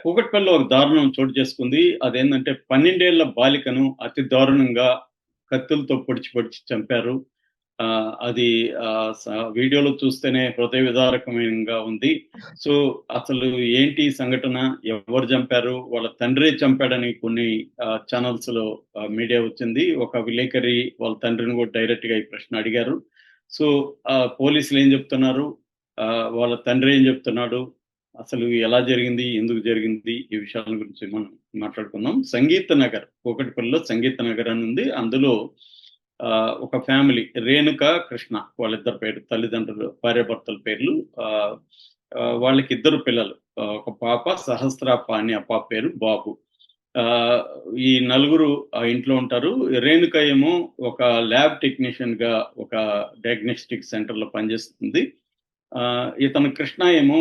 కూకట్పల్లిలో ఒక దారుణం చోటు చేసుకుంది. అదేందంటే 12 ఏళ్ల బాలికను అతి దారుణంగా కత్తులతో పొడిచి పొడిచి చంపారు. అది వీడియోలో చూస్తేనే హృదయ విదారకమైనంగా ఉంది. సో, అసలు ఏంటి ఈ సంఘటన? ఎవరు చంపారు? వాళ్ళ తండ్రే చంపాడని కొన్ని ఛానల్స్‌లో మీడియా వచ్చింది. ఒక విలేకరి వాళ్ళ తండ్రిని కూడా డైరెక్ట్‌గా ఈ ప్రశ్న అడిగారు. సో, పోలీసులు ఏం చెప్తున్నారు? వాళ్ళ తండ్రి ఏం చెప్తున్నాడు? అసలు ఎలా జరిగింది? ఎందుకు జరిగింది? ఈ విషయాల గురించి మనం మాట్లాడుకుందాం. సంగీత నగర్ కూకట్పల్లిలో సంగీత నగర్ అని ఉంది. అందులో ఒక ఫ్యామిలీ రేణుక, కృష్ణ వాళ్ళిద్దరి పేరు తల్లిదండ్రులు భార్యాభర్తల పేర్లు. ఆహ్, ఆహ్, వాళ్ళకి ఇద్దరు పిల్లలు. ఒక పాప సహస్ర పాణి ఆ పాప పేరు బాబు. ఆహ్, ఈ నలుగురు ఆ ఇంట్లో ఉంటారు. రేణుక ఏమో ఒక ల్యాబ్ టెక్నీషియన్‌గా ఒక డయాగ్నోస్టిక్ సెంటర్‌లో పనిచేస్తుంది. ఇతను కృష్ణ ఏమో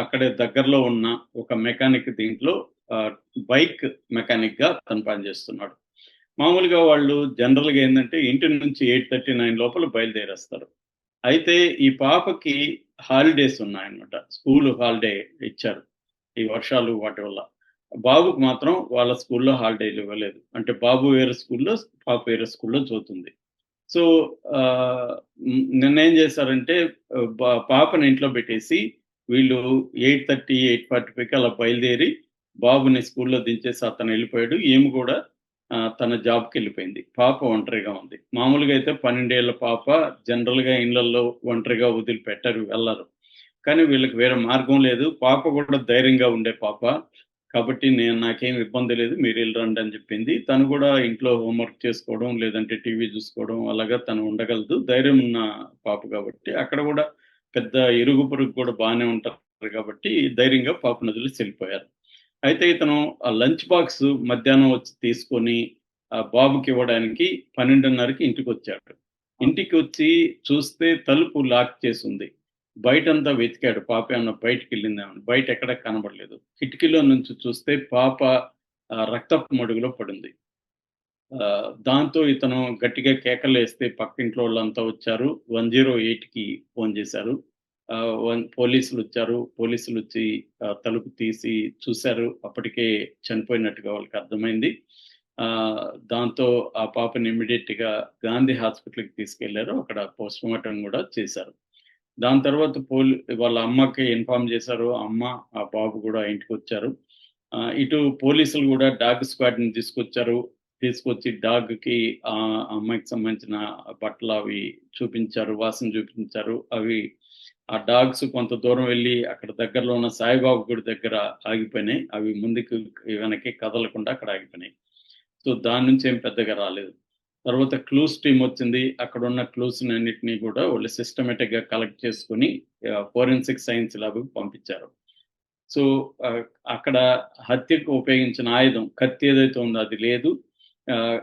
అక్కడే దగ్గరలో ఉన్న ఒక మెకానిక్ దీంట్లో ఆహ్, బైక్ మెకానిక్‌గా తను పనిచేస్తున్నాడు. మామూలుగా వాళ్ళు జనరల్‌గా ఏందంటే ఇంటి నుంచి 8:39 లోపల బయలుదేరేస్తారు. అయితే ఈ పాపకి హాలిడేస్ ఉన్నాయన్నమాట. స్కూలు హాలిడే ఇచ్చారు. ఈ వర్షాలు వాటి వల్ల. బాబుకి మాత్రం వాళ్ళ స్కూల్‌లో హాలిడేలు ఇవ్వలేదు. అంటే బాబు వేరే స్కూల్‌లో, పాప వేరే స్కూల్‌లో చదువుతుంది. సో, ఆహ్, నిన్నేం చేశారంటే పాపని ఇంట్లో పెట్టేసి వీళ్ళు 8:30, 8:45కి అలా బయలుదేరి బాబుని స్కూల్‌లో దించేసి అతనెళ్ళిపోయాడు. ఈమె కూడా తన జాబ్‌కెళ్ళిపోయింది. పాప ఒంటరిగా ఉంది. మామూలుగా అయితే 12 ఏళ్ల పాప జనరల్‌గా ఇళ్ళల్లో ఒంటరిగా వదిలిపెట్టరు, వెళ్లరు. కానీ వీళ్ళకి వేరే మార్గం లేదు. పాప కూడా ధైర్యంగా ఉండే పాప. కాబట్టి నాకేమి ఇబ్బంది లేదు. మీరెళ్ళిరండి అని చెప్పింది. తను కూడా ఇంట్లో హోంవర్క్ చేసుకోవడం, లేదంటే టీవీ చూసుకోవడం అలాగా తను ఉండగలదు. ధైర్యం ఉన్న పాప కాబట్టి, అక్కడ కూడా పెద్ద ఇరుగు పొరుగు కూడా బానే ఉంటారు కాబట్టి, ధైర్యంగా పాపను వదిలేసి ఎళ్ళిపోయారు. అయితే ఇతను ఆ లంచ్ బాక్స్ మధ్యాహ్నం వచ్చి తీసుకొని బాబుకివ్వడానికి 12:30కి ఇంటికొచ్చాడు. ఇంటికొచ్చి చూస్తే తలుపు లాక్ చేసుంది. బయటంతా వెతికాడు. పాప ఏమన్నా బయటికెళ్ళిందేమో బయటెక్కడ కనబడలేదు. కిటికీలో నుంచి చూస్తే పాప రక్తపు మడుగులో పడుంది. దాంతో ఇతను గట్టిగా కేకలేస్తే పక్కింట్లోళ్ళంతా వచ్చారు. 108కి ఫోను చేశారు. పోలీసులొచ్చారు. పోలీసులొచ్చి తలుపు తీసి చూసారు. అప్పటికే చనిపోయినట్టుగా వాళ్ళకర్థమైంది. దాంతో ఆ పాపని ఇమ్మీడియేట్‌గా గాంధీ హాస్పిటల్‌కి తీసుకెళ్లారు. అక్కడ పోస్ట్‌మార్టం గూడా చేశారు. దాని తర్వాత వాళ్ళ అమ్మకి ఇన్ఫార్మ్ చేశారు. అమ్మ, ఆ బాబు గూడా ఇంటికొచ్చారు. ఇటు పోలీసులు గూడా డాగ్ స్క్వాడ్‌ని తీసుకొచ్చారు. తీసుకొచ్చి డాగ్‌కి అమ్మాయికి సంబంధించిన బట్టలవి చూపించారు. వాసన చూపించారు. ఆ డాగ్స్ కొంత దూరం వెళ్లి అక్కడ దగ్గరలో ఉన్న సాయిబాబా గుడి దగ్గర ఆగిపోయినాయి. అవి ముందుకు వెనక్కి కదలకుండా అక్కడ ఆగిపోయినాయి. సో, దాని నుంచి ఏం పెద్దగా రాలేదు. తర్వాత క్లూస్ టీమొచ్చింది. అక్కడున్న క్లూస్‌నన్నిటిని గూడా వాళ్ళు సిస్టమాటిక్‌గా కలెక్ట్ చేసుకొని ఫోరెన్సిక్ సైన్స్ ల్యాబ్‌కి పంపించారు. సో, ఆహ్, అక్కడ హత్యకు ఉపయోగించిన ఆయుధం కత్తి ఏదైతే ఉందో అది లేదు.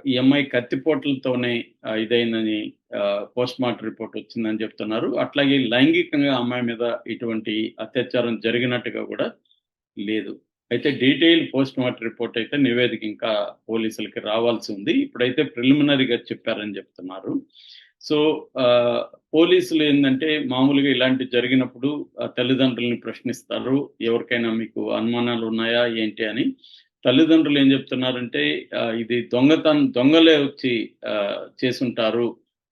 ఈ అమ్మాయి కత్తిపోట్లతోనే ఇదయిందని పోస్ట్‌మార్టం రిపోర్ట్ వచ్చిందని చెప్తున్నారు. అట్లాగే లైంగికంగా ఆ అమ్మాయి మీద ఇటువంటి అత్యాచారం జరిగినట్టుగా గూడా లేదు. అయితే డీటెయిల్డ్ పోస్ట్‌మార్టం రిపోర్ట్ అయితే నివేదిక ఇంకా పోలీసులకి రావాల్సి ఉంది. ఇప్పుడైతే ప్రిలిమినరీగా చెప్పారని చెప్తున్నారు. సో, ఆహ్, పోలీసులు ఏందంటే మామూలుగా ఇలాంటివి జరిగినప్పుడు తల్లిదండ్రులని ప్రశ్నిస్తారు. ఎవరికైనా మీకు అనుమానాలున్నాయా ఏంటి అని. తల్లిదండ్రులు ఏం చెప్తున్నారంటే ఇది దొంగలే వచ్చి చేసుంటారు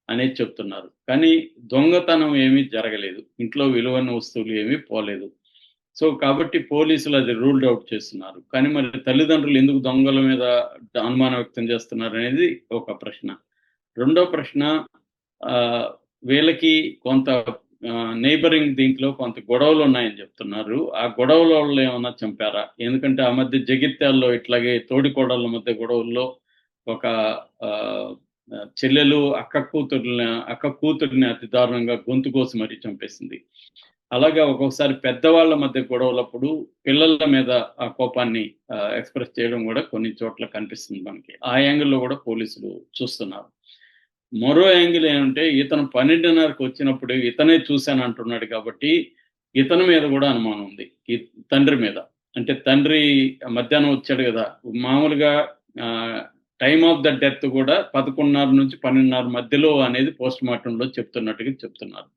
అనేది చెప్తున్నారు. కానీ దొంగతనం ఏమీ జరగలేదు. ఇంట్లో విలువైన వస్తువులు ఏమీ పోలేదు. సో, కాబట్టి పోలీసులు అది రూల్డ్ ఔట్ చేస్తున్నారు. కానీ మరి తల్లిదండ్రులు ఎందుకు దొంగల మీద అనుమానం వ్యక్తం చేస్తున్నారనేది ఒక ప్రశ్న. రెండో ప్రశ్న ఆహ్, వీళ్ళకి కొంత నెయిబరింగ్ దీంట్లో కొంత గొడవలున్నాయని చెప్తున్నారు. ఆ గొడవల వల్ల ఏమన్నా చంపారా? ఎందుకంటే ఆ మధ్య జగిత్యాల్లో ఇట్లాగే తోడికోడళ్ళ మధ్య గొడవల్లో ఒక ఆహ్, చెల్లెలు అక్క కూతురిని అతి దారుణంగా గొంతు కోసి మరీ చంపేసింది. అలాగా ఒక్కొక్కసారి పెద్దవాళ్ళ మధ్య గొడవలప్పుడు పిల్లల మీద ఆ కోపాన్ని ఎక్స్‌ప్రెస్ చేయడం గూడా కొన్ని చోట్ల కనిపిస్తుంది మనకి. ఆ యాంగిల్‌లో గూడా పోలీసులు చూస్తున్నారు. మరో యాంగిల్ ఏమంటే ఇతను 12:30కి వచ్చినప్పుడు ఇతనే చూసానంటున్నాడు కాబట్టి, ఇతని మీద గూడా అనుమానం ఉంది. తండ్రి మీద. అంటే తండ్రి మధ్యాహ్నం వచ్చాడు గదా! మామూలుగా ఆహ్, టైమ్ ఆఫ్ ద డెత్ గూడా 11:30 నుంచి 12:30 మధ్యలో అనేది పోస్ట్‌మార్టంలో చెప్తున్నట్టుగా చెప్తున్నారు.